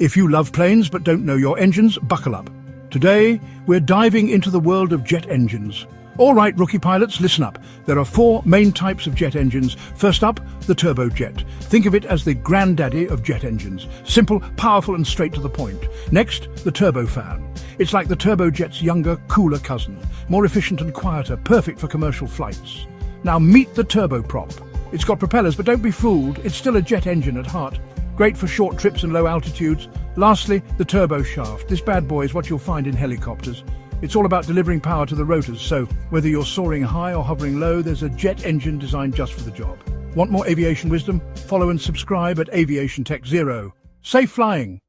If you love planes but don't know your engines, buckle up. Today, we're diving into the world of jet engines. All right, rookie pilots, listen up. There are 4 main types of jet engines. First up, the turbojet. Think of it as the granddaddy of jet engines. Simple, powerful and straight to the point. Next, the turbofan. It's like the turbojet's younger, cooler cousin. More efficient and quieter, perfect for commercial flights. Now meet the turboprop. It's got propellers, but don't be fooled. It's still a jet engine at heart. Great for short trips and low altitudes. Lastly, the turbo shaft. This bad boy is what you'll find in helicopters. It's all about delivering power to the rotors, so whether you're soaring high or hovering low, there's a jet engine designed just for the job. Want more aviation wisdom? Follow and subscribe at Aviation Tech Zero. Safe flying!